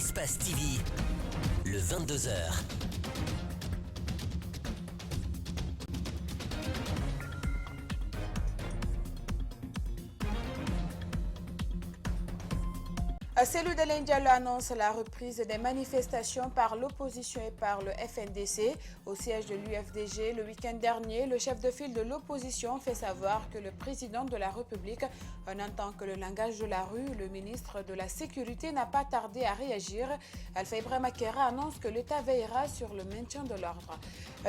Espace TV, le 22h. Cellou Dalein Diallo annonce la reprise des manifestations par l'opposition et par le FNDC. Au siège de l'UFDG, le week-end dernier, le chef de file de l'opposition fait savoir que le président de la République n'entend que le langage de la rue. Le ministre de la Sécurité n'a pas tardé à réagir. Alpha Ibrahima Kera annonce que l'État veillera sur le maintien de l'ordre.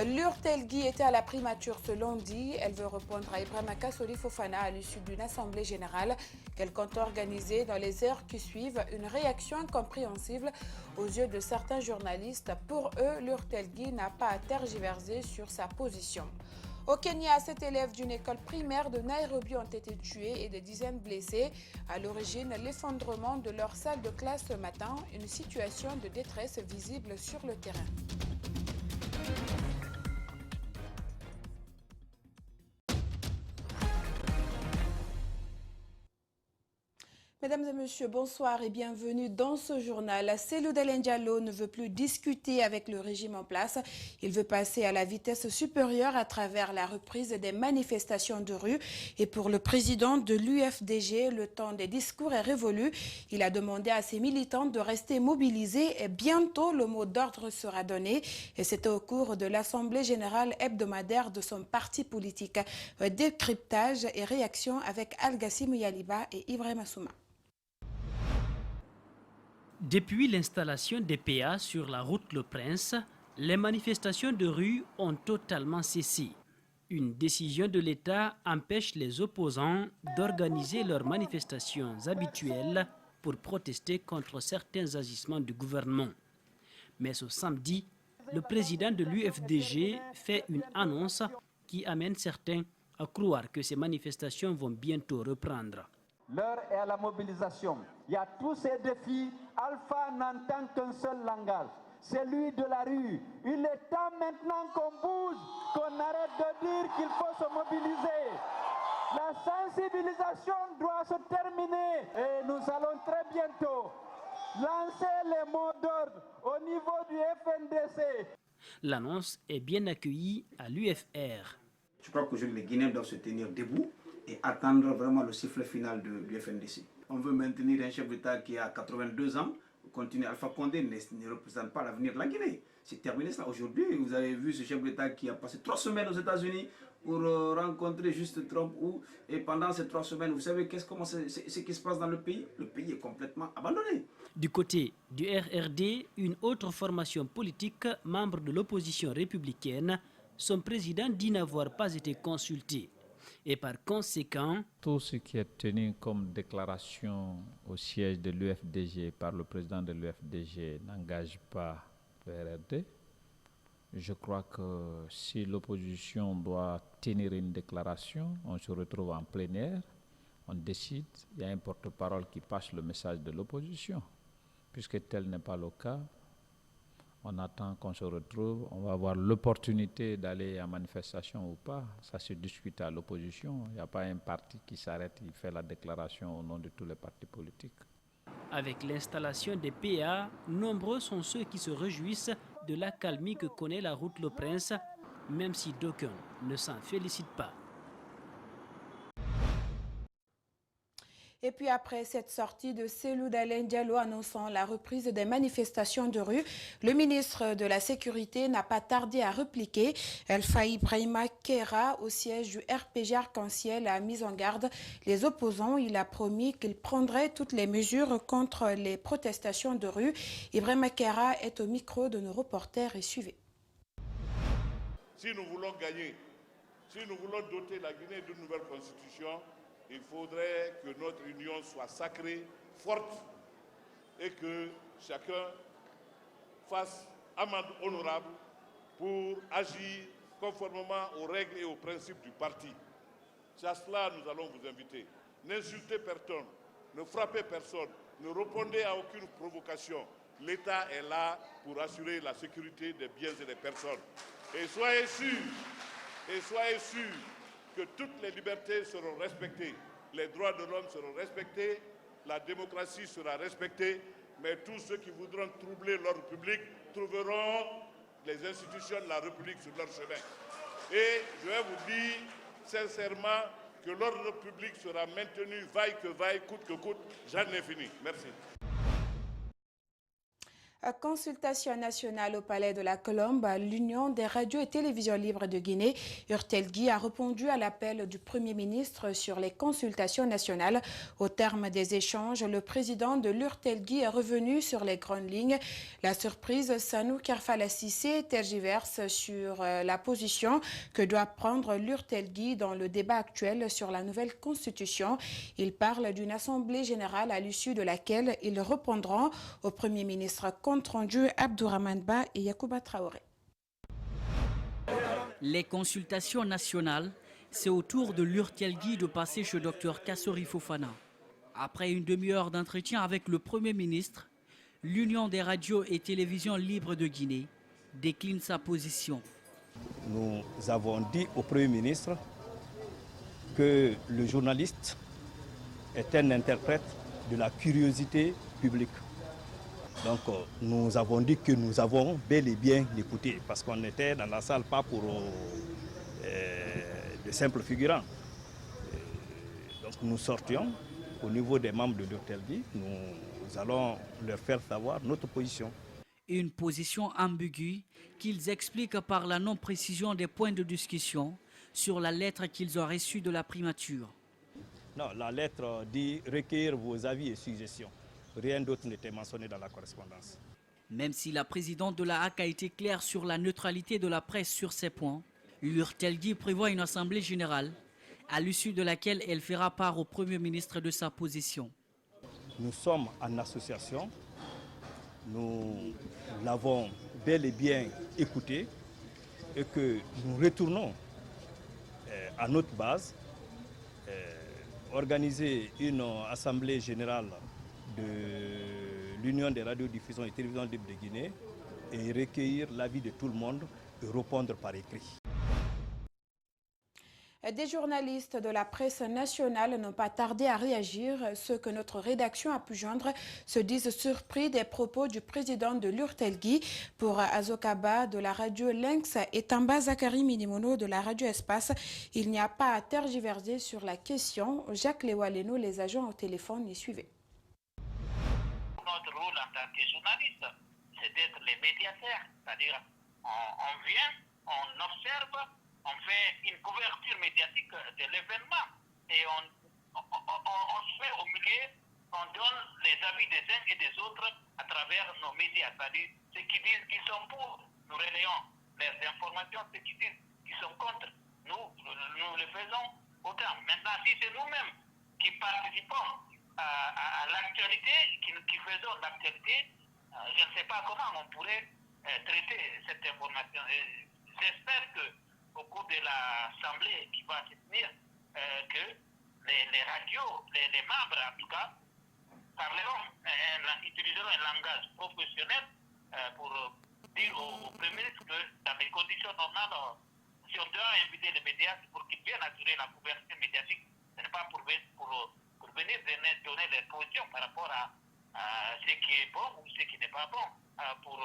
L'Urtelgui était à la primature ce lundi. Elle veut répondre à Ibrahima Kassoli Fofana à l'issue d'une assemblée générale qu'elle compte organiser dans les heures qui suivent. Une réaction incompréhensible aux yeux de certains journalistes. Pour eux, l'Urtelgui n'a pas à tergiverser sur sa position. Au Kenya, 7 élèves d'une école primaire de Nairobi ont été tués et des dizaines blessés. À l'origine, l'effondrement de leur salle de classe ce matin, une situation de détresse visible sur le terrain. Mesdames et messieurs, bonsoir et bienvenue dans ce journal. Cellou Dalein Diallo ne veut plus discuter avec le régime en place. Il veut passer à la vitesse supérieure à travers la reprise des manifestations de rue. Et pour le président de l'UFDG, le temps des discours est révolu. Il a demandé à ses militants de rester mobilisés et bientôt le mot d'ordre sera donné. Et c'était au cours de l'Assemblée générale hebdomadaire de son parti politique. Décryptage et réaction avec Al-Gassim Yaliba et Ibrahima Souma. Depuis l'installation des PA sur la route Le Prince, les manifestations de rue ont totalement cessé. Une décision de l'État empêche les opposants d'organiser leurs manifestations habituelles pour protester contre certains agissements du gouvernement. Mais ce samedi, le président de l'UFDG fait une annonce qui amène certains à croire que ces manifestations vont bientôt reprendre. L'heure est à la mobilisation. Il y a tous ces défis. Alpha n'entend qu'un seul langage, celui de la rue. Il est temps maintenant qu'on bouge, qu'on arrête de dire qu'il faut se mobiliser. La sensibilisation doit se terminer et nous allons très bientôt lancer les mots d'ordre au niveau du FNDC. L'annonce est bien accueillie à l'UFR. Je crois que les Guinéens doivent se tenir debout et attendre vraiment le sifflet final du FNDC. On veut maintenir un chef d'État qui a 82 ans, continuer. Alpha Condé ne représente pas l'avenir de la Guinée. C'est terminé ça. Aujourd'hui, vous avez vu ce chef d'État qui a passé 3 semaines aux États-Unis pour rencontrer juste Trump. Et pendant ces 3 semaines, vous savez ce qui se passe dans le pays? Le pays est complètement abandonné. Du côté du RRD, une autre formation politique, membre de l'opposition républicaine, son président dit n'avoir pas été consulté. Et par conséquent, tout ce qui est tenu comme déclaration au siège de l'UFDG par le président de l'UFDG n'engage pas le RRD. Je crois que si l'opposition doit tenir une déclaration, on se retrouve en plénière, on décide, il y a un porte-parole qui passe le message de l'opposition. Puisque tel n'est pas le cas, on attend qu'on se retrouve, on va avoir l'opportunité d'aller en manifestation ou pas. Ça se discute à l'opposition. Il n'y a pas un parti qui s'arrête, il fait la déclaration au nom de tous les partis politiques. Avec l'installation des PA, nombreux sont ceux qui se réjouissent de l'accalmie que connaît la route Le Prince, même si d'aucuns ne s'en félicitent pas. Et puis après cette sortie de Cellou Dalein Diallo annonçant la reprise des manifestations de rue, le ministre de la Sécurité n'a pas tardé à répliquer. Alpha Ibrahima Kera, au siège du RPG Arc-en-Ciel, a mis en garde les opposants. Il a promis qu'il prendrait toutes les mesures contre les protestations de rue. Ibrahima Kera est au micro de nos reporters et suivez. Si nous voulons gagner, si nous voulons doter la Guinée d'une nouvelle constitution, il faudrait que notre union soit sacrée, forte, et que chacun fasse amende honorable pour agir conformément aux règles et aux principes du parti. C'est à cela que nous allons vous inviter. N'insultez personne, ne frappez personne, ne répondez à aucune provocation. L'État est là pour assurer la sécurité des biens et des personnes. Et soyez sûrs que toutes les libertés seront respectées, les droits de l'homme seront respectés, la démocratie sera respectée, Mais tous ceux qui voudront troubler l'ordre public trouveront les institutions de la République sur leur chemin. Et je vais vous dire sincèrement que l'ordre public sera maintenu, vaille que vaille, coûte que coûte. J'en ai fini. Merci. Consultation nationale au Palais de la Colombe, l'Union des radios et télévisions libres de Guinée, Urtelgui, a répondu à l'appel du Premier ministre sur les consultations nationales. Au terme des échanges, le président de l'Urtelgui est revenu sur les grandes lignes. La surprise, Sanou Kerfala Cissé tergiverse sur la position que doit prendre l'Urtelgui dans le débat actuel sur la nouvelle constitution. Il parle d'une assemblée générale à l'issue de laquelle ils répondront au Premier ministre compte rendu Abdourahmane Ba et Yacouba Traoré. Les consultations nationales, c'est au tour de l'Urtelgui de passer chez Dr Kassori Fofana. Après une demi-heure d'entretien avec le Premier ministre, l'Union des radios et télévisions libres de Guinée décline sa position. Nous avons dit au Premier ministre que le journaliste est un interprète de la curiosité publique. Donc nous avons dit que nous avons bel et bien écouté, parce qu'on était dans la salle pas pour de simples figurants. Donc nous sortions au niveau des membres de l'Urtelgui, nous allons leur faire savoir notre position. Une position ambiguë qu'ils expliquent par la non-précision des points de discussion sur la lettre qu'ils ont reçue de la primature. Non, la lettre dit recueillir vos avis et suggestions. Rien d'autre n'était mentionné dans la correspondance. Même si la présidente de la HAC a été claire sur la neutralité de la presse sur ces points, l'Urtelgui prévoit une assemblée générale à l'issue de laquelle elle fera part au Premier ministre de sa position. Nous sommes en association, nous l'avons bel et bien écouté et que nous retournons à notre base, organiser une assemblée générale de l'Union des radiodiffusions et télévisions libres de Guinée et recueillir l'avis de tout le monde et répondre par écrit. Des journalistes de la presse nationale n'ont pas tardé à réagir. Ceux que notre rédaction a pu joindre se disent surpris des propos du président de l'Urtelgui. Pour Azokaba de la radio Lynx et Tamba Zakari Minimono de la radio Espace, il n'y a pas à tergiverser sur la question. Jacques Lewaleno, les agents au téléphone, y suivaient. Notre rôle en tant que journaliste, c'est d'être les médiateurs, c'est-à-dire on vient, on observe, on fait une couverture médiatique de l'événement et on se fait au milieu, on donne les avis des uns et des autres à travers nos médias, c'est-à-dire ceux qui disent qu'ils sont pour, nous relayons les informations, ceux qui disent qu'ils sont contre, nous le faisons autant. Maintenant, si c'est nous-mêmes qui participons à l'actualité, qui faisons l'actualité, je ne sais pas comment on pourrait traiter cette information. J'espère qu'au cours de l'Assemblée qui va se tenir, que les radios, les membres en tout cas, utiliseront un langage professionnel pour dire au Premier ministre que dans les conditions normales, si on doit inviter les médias, c'est pour qu'ils viennent assurer la couverture médiatique. Ce n'est pas pour venir donner les positions par rapport à ce qui est bon ou ce qui n'est pas bon pour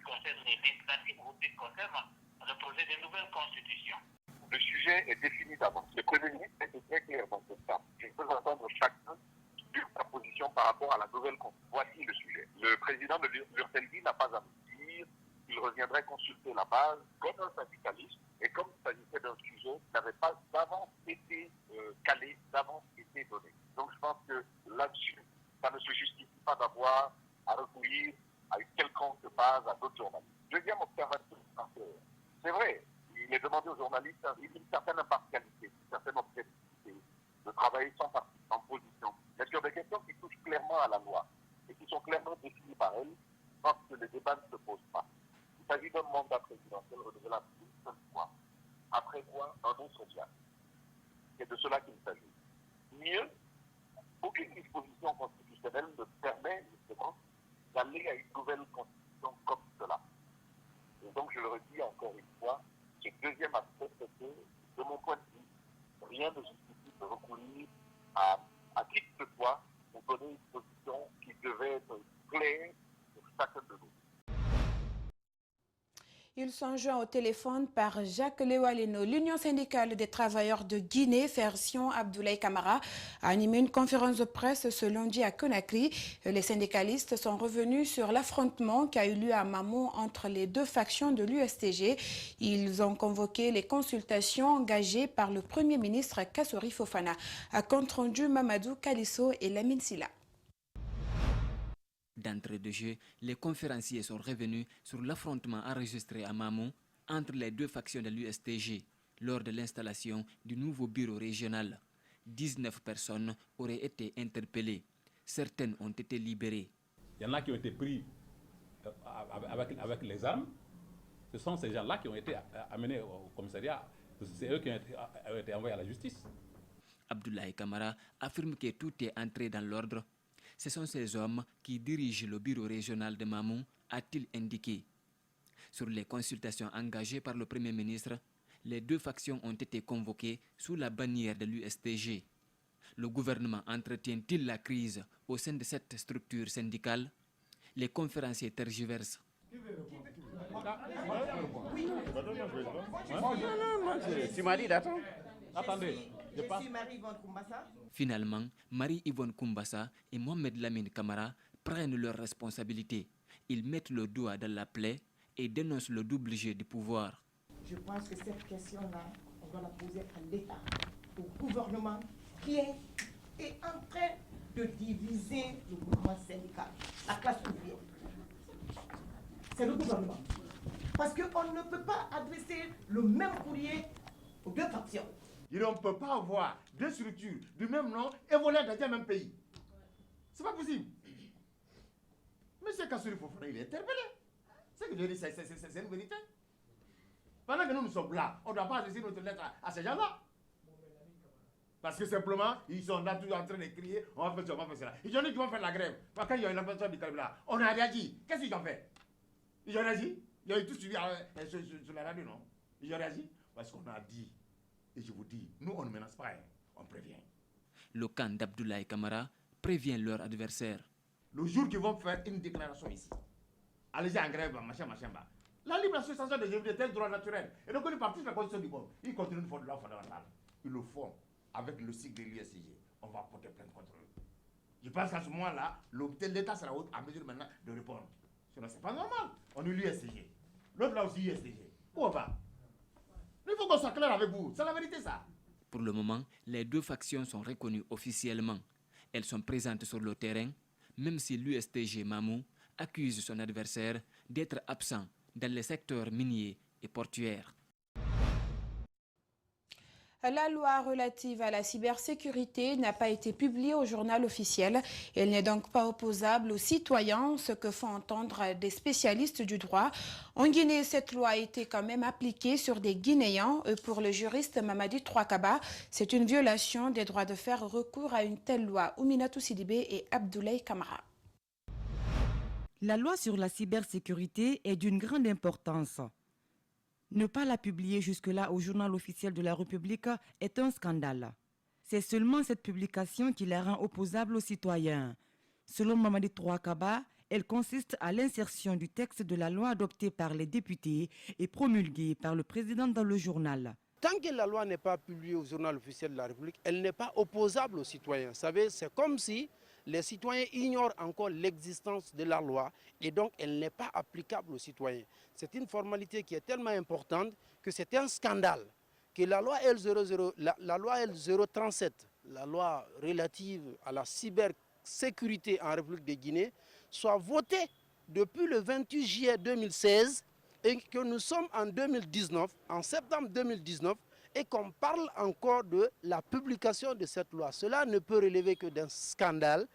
concerne les législatives ou ce qui concerne le projet de nouvelle constitution. Le sujet est défini d'avance. Le Premier ministre était très clair dans ce cas. Je peux entendre chacun sur sa position par rapport à la nouvelle constitution. Voici le sujet. Le président de l'Urtelgui n'a pas à me dire qu'il reviendrait consulter la base comme un syndicaliste et comme il s'agissait d'un sujet qui n'avait pas d'avance été calé, d'avance été donné. Donc je pense que là-dessus, ça ne se justifie pas d'avoir à recourir à une quelconque base à d'autres journalistes. Deuxième observation, c'est vrai, il est demandé aux journalistes une certaine impartialité, une certaine objectivité, de travailler sans parti, sans position. Mais sur des questions qui touchent clairement à la loi et qui sont clairement définies par elle, je pense que le débat ne se pose pas. Il s'agit d'un mandat présidentiel renouvelable une seule fois. Après quoi, un autre diable. C'est de cela qu'il s'agit. Mieux, aucune disposition constitutionnelle ne permet justement d'aller à une nouvelle constitution comme cela. Et donc, je le redis encore une fois, ce deuxième aspect, c'est que, de mon point de vue, rien ne justifie de recourir à qui que ce soit pour donner une position qui devait être clair pour chacun de nous. Ils sont joints au téléphone par Jacques Lewaleno. L'Union syndicale des travailleurs de Guinée, version Abdoulaye Camara, a animé une conférence de presse ce lundi à Conakry. Les syndicalistes sont revenus sur l'affrontement qui a eu lieu à Mamou entre les deux factions de l'USTG. Ils ont convoqué les consultations engagées par le Premier ministre Kassori Fofana. À compte rendu Mamadou Kalisso et Lamine Silla. D'entrée de jeu, les conférenciers sont revenus sur l'affrontement enregistré à Mamou entre les deux factions de l'USTG lors de l'installation du nouveau bureau régional. 19 personnes auraient été interpellées. Certaines ont été libérées. Il y en a qui ont été pris avec les armes. Ce sont ces gens-là qui ont été amenés au commissariat. C'est eux qui ont été envoyés à la justice. Abdoulaye Camara affirme que tout est entré dans l'ordre. Ce sont ces hommes qui dirigent le bureau régional de Mamou, a-t-il indiqué. Sur les consultations engagées par le Premier ministre, les deux factions ont été convoquées sous la bannière de l'USTG. Le gouvernement entretient-il la crise au sein de cette structure syndicale? Les conférenciers tergiversent. Tu m'as dit d'attendre. Attendez. Finalement, Marie-Yvonne Koumbassa et Mohamed Lamine Camara prennent leurs responsabilités. Ils mettent le doigt dans la plaie et dénoncent le double jeu du pouvoir. Je pense que cette question-là, on doit la poser à l'État, au gouvernement qui est en train de diviser le mouvement syndical, la classe ouvrière. C'est le gouvernement. Parce qu'on ne peut pas adresser le même courrier aux deux factions. On ne peut pas avoir deux structures du même nom évoluant dans le même pays. C'est pas possible. Monsieur Kassori Fofana, il est interpellé. C'est que je dis, c'est une vérité. Pendant que nous sommes là, on ne doit pas adresser notre lettre à ces gens-là. Parce que simplement, ils sont là toujours en train de crier, on va faire ça, on va faire cela. Ils ont dit qu'ils vont faire la grève. Quand il y a une opération du là, on a réagi. Qu'est-ce qu'ils ont fait? Ils ont réagi. Ils ont tout suivi sur la radio, non? Ils ont réagi. Parce qu'on a dit. Et je vous dis, nous on ne menace pas, on prévient. Le camp d'Abdoulaye Camara prévient leur adversaire. Le jour qu'ils vont faire une déclaration ici, allez-y en grève, machin, la libre association des individus est un droit naturel. Et donc, ils participent à la constitution du monde. Ils continuent de faire de la fondamentale. Ils le font avec le cycle de l'USCG. On va porter plainte contre eux. Je pense qu'à ce moment-là, l'État sera à mesure maintenant de répondre. Sinon, c'est pas normal. On est l'USCG. L'autre là aussi, USCG. Où on va? Il faut qu'on soit clair avec vous. C'est la vérité, ça. Pour le moment, les deux factions sont reconnues officiellement. Elles sont présentes sur le terrain, même si l'USTG Mamou accuse son adversaire d'être absent dans les secteurs miniers et portuaires. La loi relative à la cybersécurité n'a pas été publiée au journal officiel. Elle n'est donc pas opposable aux citoyens, ce que font entendre des spécialistes du droit. En Guinée, cette loi a été quand même appliquée sur des Guinéens. Pour le juriste Mamadi Trouakaba, c'est une violation des droits de faire recours à une telle loi. Ouminatou Sidibé et Abdoulaye Camara. La loi sur la cybersécurité est d'une grande importance. Ne pas la publier jusque-là au journal officiel de la République est un scandale. C'est seulement cette publication qui la rend opposable aux citoyens. Selon Mamadi Trouakaba, elle consiste à l'insertion du texte de la loi adoptée par les députés et promulguée par le président dans le journal. Tant que la loi n'est pas publiée au journal officiel de la République, elle n'est pas opposable aux citoyens. Vous savez, c'est comme si les citoyens ignorent encore l'existence de la loi et donc elle n'est pas applicable aux citoyens. C'est une formalité qui est tellement importante que c'est un scandale que la loi L037, la loi relative à la cybersécurité en République de Guinée, soit votée depuis le 28 juillet 2016 et que nous sommes en 2019, en septembre 2019, et qu'on parle encore de la publication de cette loi. Cela ne peut relever que d'un scandale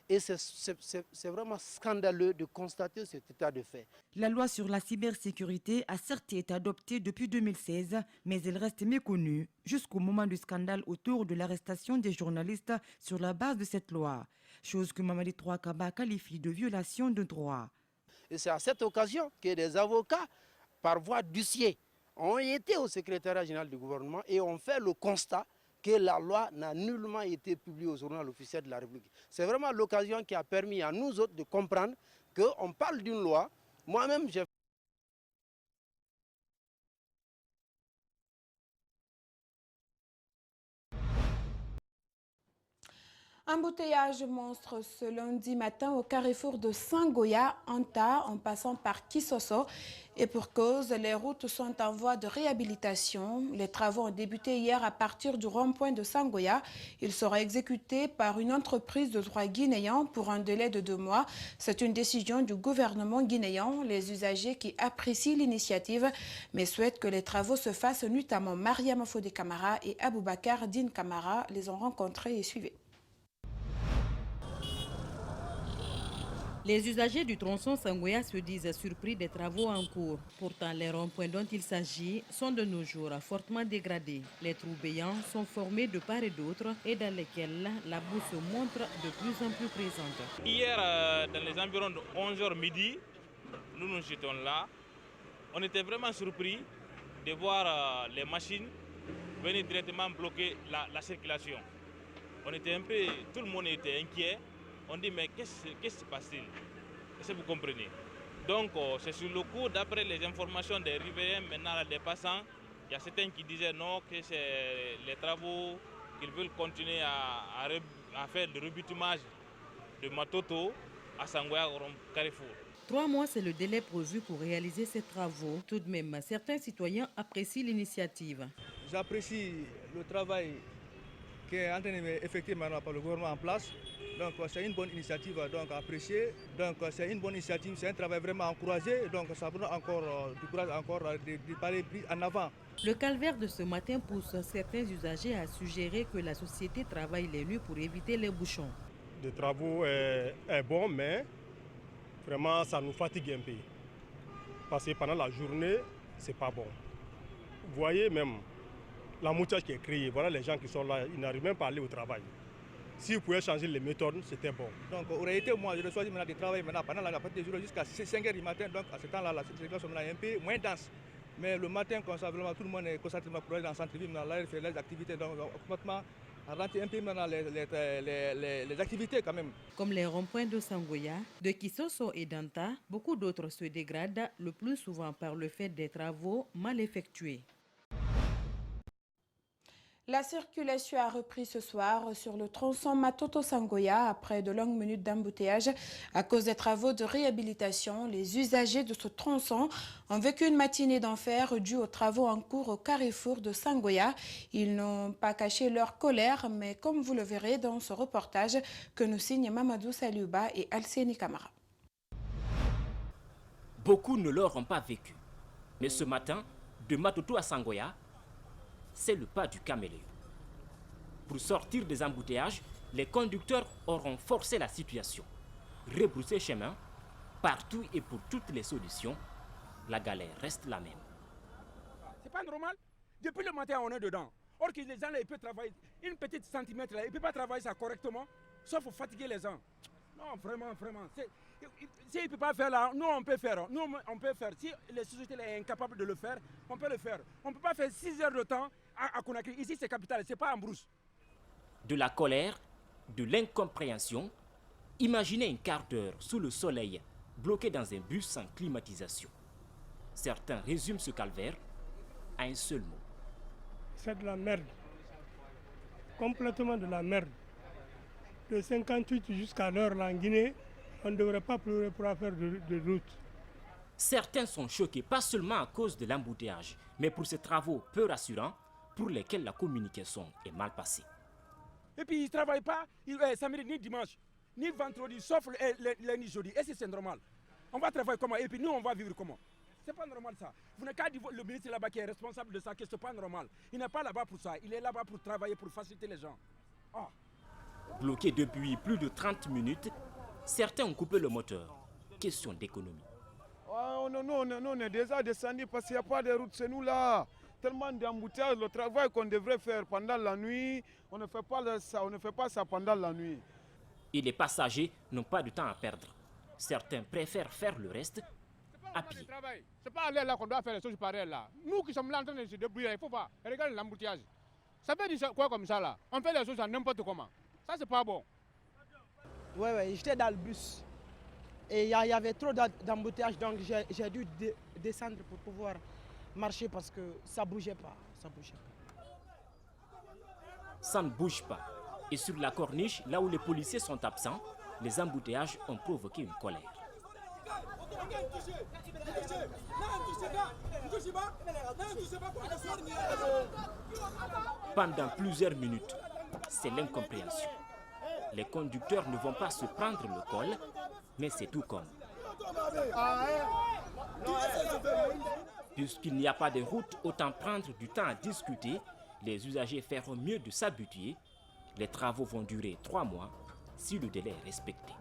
et c'est vraiment scandaleux de constater cet état de fait. La loi sur la cybersécurité a certes été adoptée depuis 2016, mais elle reste méconnue jusqu'au moment du scandale autour de l'arrestation des journalistes sur la base de cette loi, chose que Mamadi Trouakaba qualifie de violation de droit. Et c'est à cette occasion que des avocats, par voie d'huissier, ont été au secrétariat général du gouvernement et ont fait le constat que la loi n'a nullement été publiée au journal officiel de la République. C'est vraiment l'occasion qui a permis à nous autres de comprendre qu'on parle d'une loi. Moi-même, j'ai Embouteillage monstre ce lundi matin au carrefour de Sangoya, Anta, en passant par Kisoso. Et pour cause, les routes sont en voie de réhabilitation. Les travaux ont débuté hier à partir du rond-point de Sangoya. Ils seront exécutés par une entreprise de droit guinéen pour un délai de 2 mois. C'est une décision du gouvernement guinéen. Les usagers qui apprécient l'initiative mais souhaitent que les travaux se fassent notamment Mariama Fodé Camara et Aboubakar Din Camara les ont rencontrés et suivis. Les usagers du tronçon Sangoya se disent surpris des travaux en cours. Pourtant, les ronds-points dont il s'agit sont de nos jours fortement dégradés. Les trous béants sont formés de part et d'autre et dans lesquels la boue se montre de plus en plus présente. Hier, dans les environs de 11h midi, nous étions là. On était vraiment surpris de voir les machines venir directement bloquer la circulation. Tout le monde était inquiet. On dit mais qu'est-ce qui se passe-t-il? Est-ce que vous comprenez? Donc c'est sur le coup, d'après les informations des riverains, maintenant des passants, il y a certains qui disaient non, que c'est les travaux, qu'ils veulent continuer à faire le rebutumage de Matoto à Sangoya au Carrefour. 3 mois, c'est le délai prévu pour réaliser ces travaux. Tout de même, certains citoyens apprécient l'initiative. J'apprécie le travail qui est en train d'effectuer maintenant par le gouvernement en place. Donc c'est une bonne initiative donc appréciée. Donc c'est une bonne initiative, c'est un travail vraiment encouragé. Donc ça vous donne encore du courage de parler en avant. Le calvaire de ce matin pousse certains usagers à suggérer que la société travaille les nuits pour éviter les bouchons. Le travaux est bon, mais vraiment ça nous fatigue un peu. Parce que pendant la journée, c'est pas bon. Vous voyez même l'embouteillage qui est créé, voilà les gens qui sont là, ils n'arrivent même pas à aller au travail. Si vous pouvez changer les méthodes, c'était bon. Donc, en réalité, moi, je choisis maintenant de travailler maintenant pendant la partie des jours jusqu'à 5h du matin. Donc, à ce temps-là, la circulation est un peu moins dense. Mais le matin, comme ça, vraiment, tout le monde est concentré pour aller dans le centre-ville, là, il fait les activités. Donc, complètement, ralentir un peu maintenant les activités quand même. Comme les ronds-points de Sangoya, de Kisoso et d'Anta, beaucoup d'autres se dégradent, le plus souvent par le fait des travaux mal effectués. La circulation a repris ce soir sur le tronçon Matoto-Sangoya après de longues minutes d'embouteillage. À cause des travaux de réhabilitation, les usagers de ce tronçon ont vécu une matinée d'enfer due aux travaux en cours au carrefour de Sangoya. Ils n'ont pas caché leur colère, mais comme vous le verrez dans ce reportage que nous signent Mamadou Saliouba et Alseni Kamara. Beaucoup ne l'auront pas vécu. Mais ce matin, de Matoto à Sangoya, c'est le pas du caméléon. Pour sortir des embouteillages, les conducteurs auront forcé la situation. Rebrousser chemin, partout et pour toutes les solutions, la galère reste la même. C'est pas normal. Depuis le matin, on est dedans. Or que les gens, là, ils peuvent travailler une petite centimètre, là, ils ne peuvent pas travailler ça correctement, sauf pour fatiguer les gens. Non, vraiment. Si ils ne peuvent pas faire là, nous on peut faire. Nous on peut faire. Si les sociétés sont incapables de le faire, on peut le faire. On ne peut pas faire 6 heures de temps à Conakry. Ici c'est capital, c'est pas en brousse. De la colère, de l'incompréhension, imaginez un quart d'heure sous le soleil, bloqué dans un bus sans climatisation. Certains résument ce calvaire à un seul mot. C'est de la merde. Complètement de la merde. De 58 jusqu'à l'heure en Guinée, on ne devrait pas pleurer pour faire de route. Certains sont choqués, pas seulement à cause de l'embouteillage, mais pour ces travaux peu rassurants pour lesquels la communication est mal passée. Et puis ils ne travaillent pas samedi ni dimanche, ni vendredi, sauf lundi, jeudi. Et c'est normal. On va travailler comment? Et puis nous, on va vivre comment? C'est pas normal ça. Vous n'avez qu'à dire le ministre là-bas qui est responsable de ça, que c'est pas normal. Il n'est pas là-bas pour ça. Il est là-bas pour travailler, pour faciliter les gens. Oh. Bloqués depuis plus de 30 minutes, certains ont coupé le moteur. Question d'économie. Oh, non, on est déjà descendu parce qu'il n'y a pas de route chez nous là. Tellement d'embouteillages, le travail qu'on devrait faire pendant la nuit, on ne fait pas ça pendant la nuit. Et les passagers n'ont pas de temps à perdre. Certains préfèrent faire le reste à pied. C'est pas aller là qu'on doit faire les choses pareilles là. Nous qui sommes là en train de se débrouiller, il faut pas. Regardez l'embouteillage. Ça veut dire quoi comme ça là? On fait les choses à n'importe comment. Ça, c'est pas bon. Ouais, j'étais dans le bus. Et il y avait trop d'embouteillages, donc j'ai dû descendre pour pouvoir marcher parce que ça bougeait pas. Ça ne bouge pas. Et sur la corniche, là où les policiers sont absents, les embouteillages ont provoqué une colère. Pendant plusieurs minutes, c'est l'incompréhension. Les conducteurs ne vont pas se prendre le col, mais c'est tout comme. Puisqu'il n'y a pas de route, autant prendre du temps à discuter. Les usagers feront mieux de s'habituer. Les travaux vont durer 3 mois si le délai est respecté.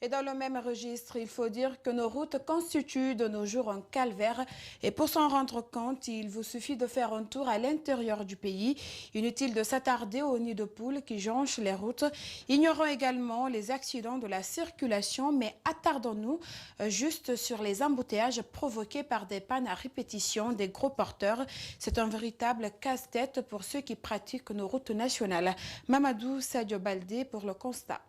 Et dans le même registre, il faut dire que nos routes constituent de nos jours un calvaire. Et pour s'en rendre compte, il vous suffit de faire un tour à l'intérieur du pays. Inutile de s'attarder aux nids de poules qui jonchent les routes. Ignorons également les accidents de la circulation, mais attardons-nous juste sur les embouteillages provoqués par des pannes à répétition des gros porteurs. C'est un véritable casse-tête pour ceux qui pratiquent nos routes nationales. Mamadou Sadio Baldé pour le constat.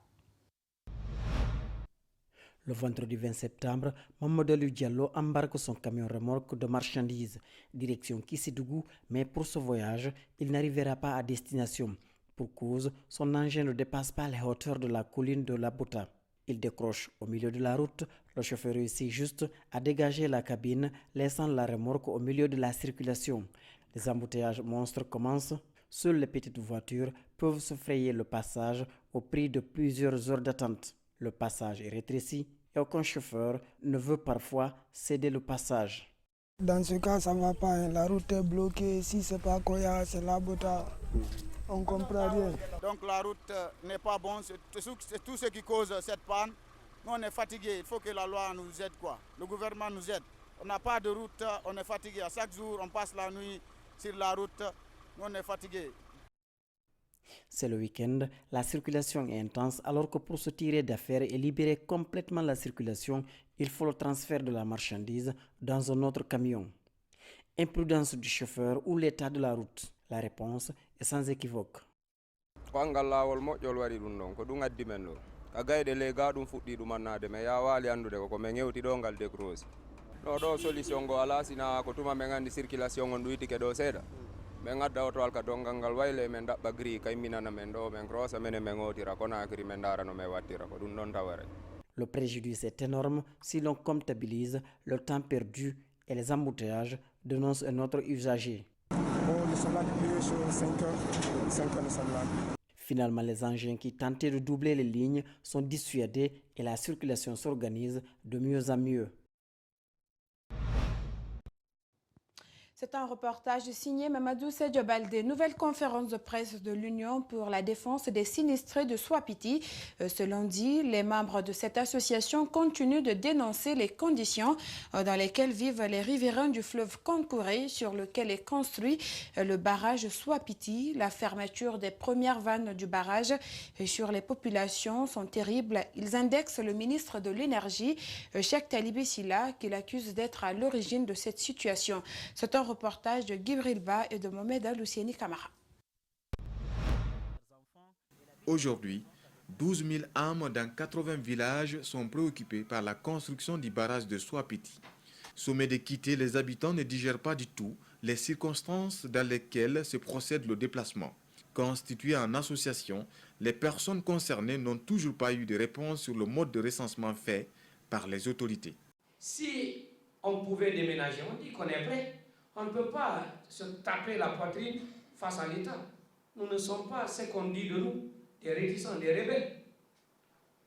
Le vendredi 20 septembre, Mamadou Diallo embarque son camion remorque de marchandises, direction Kissédougou, mais pour ce voyage, il n'arrivera pas à destination. Pour cause, son engin ne dépasse pas les hauteurs de la colline de la Bouta. Il décroche au milieu de la route, le chauffeur réussit juste à dégager la cabine, laissant la remorque au milieu de la circulation. Les embouteillages monstres commencent. Seules les petites voitures peuvent se frayer le passage au prix de plusieurs heures d'attente. Le passage est rétréci et aucun chauffeur ne veut parfois céder le passage. Dans ce cas, ça ne va pas. La route est bloquée. Si ce n'est pas Koya, c'est la Bouta. On ne comprend rien. Donc la route n'est pas bonne. C'est tout ce qui cause cette panne. Nous, on est fatigués. Il faut que la loi nous aide, quoi. Le gouvernement nous aide. On n'a pas de route. On est fatigués. À chaque jour, on passe la nuit sur la route. Nous, on est fatigués. C'est le week-end, la circulation est intense alors que pour se tirer d'affaire et libérer complètement la circulation, il faut le transfert de la marchandise dans un autre camion. Imprudence du chauffeur ou l'état de la route? La réponse est sans équivoque. Le préjudice est énorme si l'on comptabilise le temps perdu et les embouteillages, dénonce un autre usager. Finalement, les engins qui tentaient de doubler les lignes sont dissuadés et la circulation s'organise de mieux en mieux. C'est un reportage signé Mamadou Sadio Baldé. Nouvelle conférence de presse de l'Union pour la défense des sinistrés de Swapiti. Ce lundi, les membres de cette association continuent de dénoncer les conditions dans lesquelles vivent les riverains du fleuve Konkouré, sur lequel est construit le barrage Swapiti. La fermeture des premières vannes du barrage sur les populations sont terribles. Ils indexent le ministre de l'Énergie, Cheikh Talibé Silla, qu'il accuse d'être à l'origine de cette situation. C'est un reportage de Gibril Ba et de Mohamed Aloussieni Kamara. Aujourd'hui, 12 000 âmes dans 80 villages sont préoccupés par la construction du barrage de Swapiti. Sommés de quitter, les habitants ne digèrent pas du tout les circonstances dans lesquelles se procède le déplacement. Constitués en association, les personnes concernées n'ont toujours pas eu de réponse sur le mode de recensement fait par les autorités. Si on pouvait déménager, on dit qu'on est prêt. On ne peut pas se taper la poitrine face à l'État. Nous ne sommes pas ce qu'on dit de nous, des réticents, des rebelles.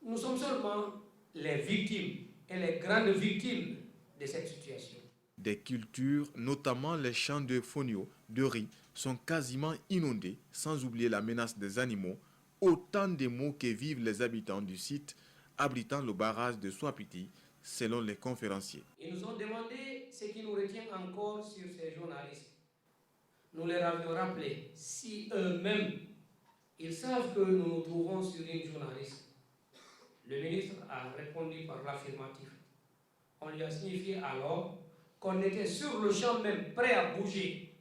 Nous sommes seulement les victimes et les grandes victimes de cette situation. Des cultures, notamment les champs de fonio, de riz, sont quasiment inondés, sans oublier la menace des animaux, autant de maux que vivent les habitants du site abritant le barrage de Swapiti, selon les conférenciers. Ils nous ont demandé ce qui nous retient encore sur ces journalistes. Nous leur avons rappelé, si eux-mêmes, ils savent que nous nous trouvons sur une journaliste. Le ministre a répondu par l'affirmatif. On lui a signifié alors qu'on était sur le champ même, prêt à bouger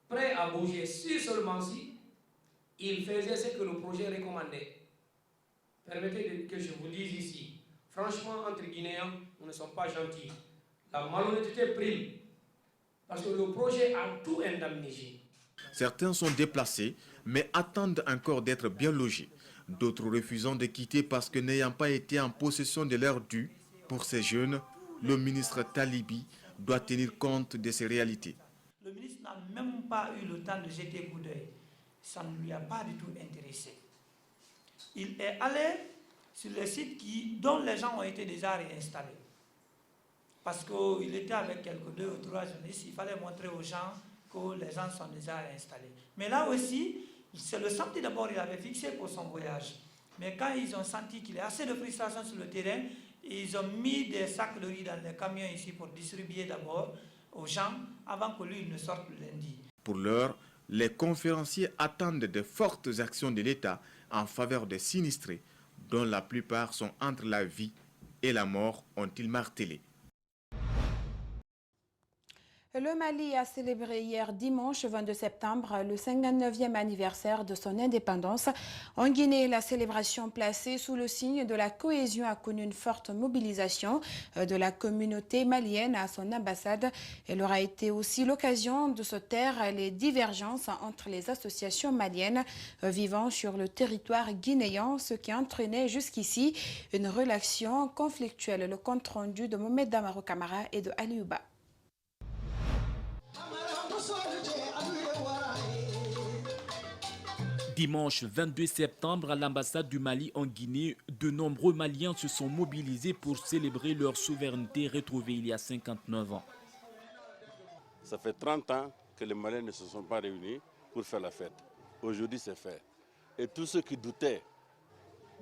prêt à bouger si seulement si il faisait ce que le projet recommandait. Permettez que je vous dise ici, franchement, entre Guinéens, nous ne sommes pas gentils. La malhonnêteté prime, parce que le projet a tout indemnisé. Certains sont déplacés, mais attendent encore d'être bien logés. D'autres refusant de quitter parce que n'ayant pas été en possession de leur dû. Pour ces jeunes, le ministre Talibi doit tenir compte de ces réalités. Le ministre n'a même pas eu le temps de jeter coup d'œil. Ça ne lui a pas du tout intéressé. Il est allé sur les sites dont les gens ont été déjà réinstallés. Parce qu'il était avec quelques 2 ou 3 journalistes, il fallait montrer aux gens que les gens sont déjà réinstallés. Mais là aussi, c'est le samedi d'abord il avait fixé pour son voyage. Mais quand ils ont senti qu'il y a assez de frustration sur le terrain, ils ont mis des sacs de riz dans les camions ici pour distribuer d'abord aux gens avant que lui ne sorte le lundi. Pour l'heure, les conférenciers attendent de fortes actions de l'État en faveur des sinistrés, dont la plupart sont entre la vie et la mort, ont-ils martelé. Le Mali a célébré hier dimanche 22 septembre le 59e anniversaire de son indépendance. En Guinée, la célébration placée sous le signe de la cohésion a connu une forte mobilisation de la communauté malienne à son ambassade. Elle aura été aussi l'occasion de se taire les divergences entre les associations maliennes vivant sur le territoire guinéen, ce qui entraînait jusqu'ici une relation conflictuelle. Le compte rendu de Mohamed Damaro Camara et de Aliouba. Dimanche 22 septembre, à l'ambassade du Mali en Guinée, de nombreux Maliens se sont mobilisés pour célébrer leur souveraineté retrouvée il y a 59 ans. Ça fait 30 ans que les Maliens ne se sont pas réunis pour faire la fête. Aujourd'hui, c'est fait. Et tous ceux qui doutaient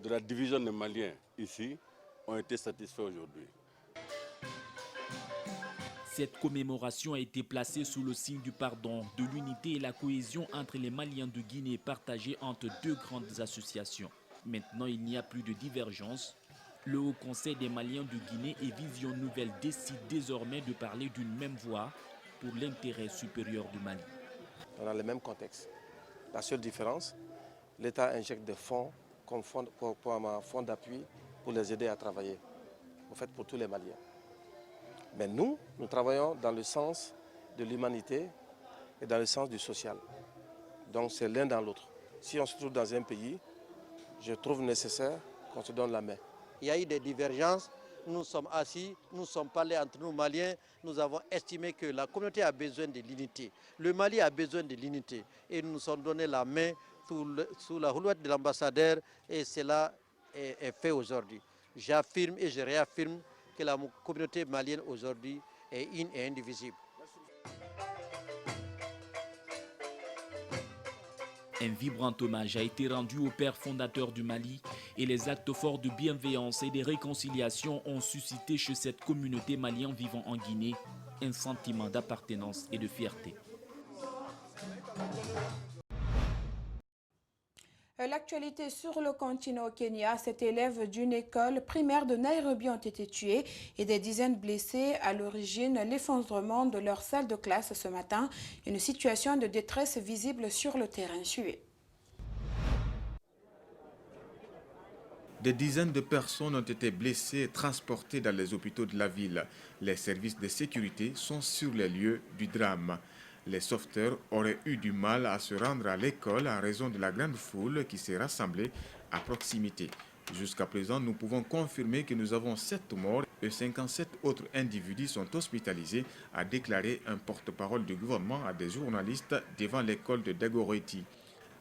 de la division des Maliens ici ont été satisfaits aujourd'hui. Cette commémoration a été placée sous le signe du pardon, de l'unité et la cohésion entre les Maliens de Guinée partagés entre 2 grandes associations. Maintenant, il n'y a plus de divergence. Le Haut Conseil des Maliens de Guinée et Vision Nouvelle décide désormais de parler d'une même voix pour l'intérêt supérieur du Mali. On a le même contexte. La seule différence, l'État injecte des fonds comme fonds d'appui pour les aider à travailler, en fait pour tous les Maliens. Mais nous travaillons dans le sens de l'humanité et dans le sens du social. Donc c'est l'un dans l'autre. Si on se trouve dans un pays, je trouve nécessaire qu'on se donne la main. Il y a eu des divergences, nous sommes assis, nous sommes parlés entre nous Maliens, nous avons estimé que la communauté a besoin de l'unité. Le Mali a besoin de l'unité et nous nous sommes donné la main sous la roulotte de l'ambassadeur et cela est fait aujourd'hui. J'affirme et je réaffirme que la communauté malienne aujourd'hui est une et indivisible. Un vibrant hommage a été rendu au père fondateur du Mali et les actes forts de bienveillance et de réconciliation ont suscité chez cette communauté malienne vivant en Guinée un sentiment d'appartenance et de fierté. L'actualité sur le continent au Kenya, 7 élèves d'une école primaire de Nairobi ont été tués et des dizaines blessés à l'origine l'effondrement de leur salle de classe ce matin. Une situation de détresse visible sur le terrain. Suivez. Des dizaines de personnes ont été blessées et transportées dans les hôpitaux de la ville. Les services de sécurité sont sur les lieux du drame. Les sauveteurs auraient eu du mal à se rendre à l'école en raison de la grande foule qui s'est rassemblée à proximité. Jusqu'à présent, nous pouvons confirmer que nous avons 7 morts et 57 autres individus sont hospitalisés, a déclaré un porte-parole du gouvernement à des journalistes devant l'école de Dagoretti.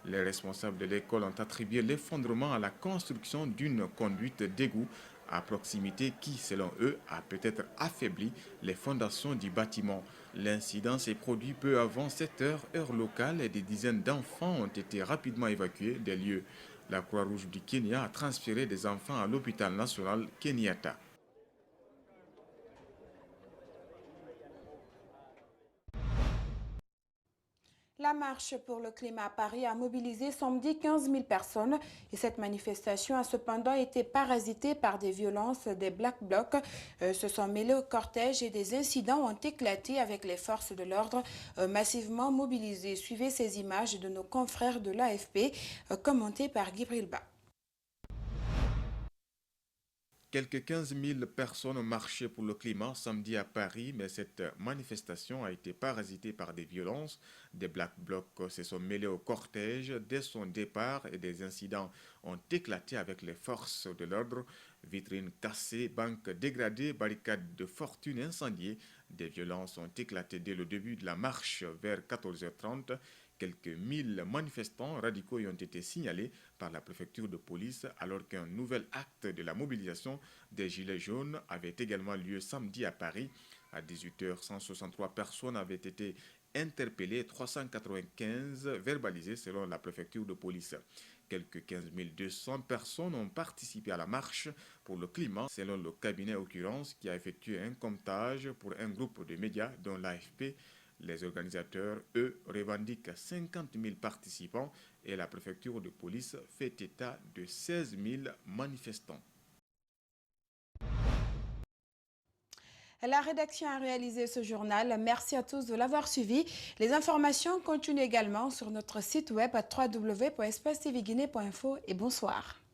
Les responsables de l'école ont attribué l'effondrement à la construction d'une conduite d'égout à proximité qui, selon eux, a peut-être affaibli les fondations du bâtiment. L'incident s'est produit peu avant 7 heures, heure locale, et des dizaines d'enfants ont été rapidement évacués des lieux. La Croix-Rouge du Kenya a transféré des enfants à l'hôpital national Kenyatta. La marche pour le climat à Paris a mobilisé samedi 15 000 personnes et cette manifestation a cependant été parasitée par des violences des Black Blocs se sont mêlés au cortège et des incidents ont éclaté avec les forces de l'ordre massivement mobilisées. Suivez ces images de nos confrères de l'AFP commentées par Guy Brilba. Quelques 15 000 personnes ont marché pour le climat samedi à Paris, mais cette manifestation a été parasitée par des violences. Des Black Blocs se sont mêlés au cortège dès son départ et des incidents ont éclaté avec les forces de l'ordre. Vitrines cassées, banques dégradées, barricades de fortune incendiées. Des violences ont éclaté dès le début de la marche vers 14h30. Quelques 1000 manifestants radicaux y ont été signalés par la préfecture de police alors qu'un nouvel acte de la mobilisation des Gilets jaunes avait également lieu samedi à Paris. À 18h, 163 personnes avaient été interpellées, 395 verbalisées selon la préfecture de police. Quelques 15 200 personnes ont participé à la marche pour le climat, selon le cabinet Occurrence qui a effectué un comptage pour un groupe de médias dont l'AFP. Les organisateurs, eux, revendiquent 50 000 participants et la préfecture de police fait état de 16 000 manifestants. La rédaction a réalisé ce journal. Merci à tous de l'avoir suivi. Les informations continuent également sur notre site web à www.espacetvguinée.info et bonsoir.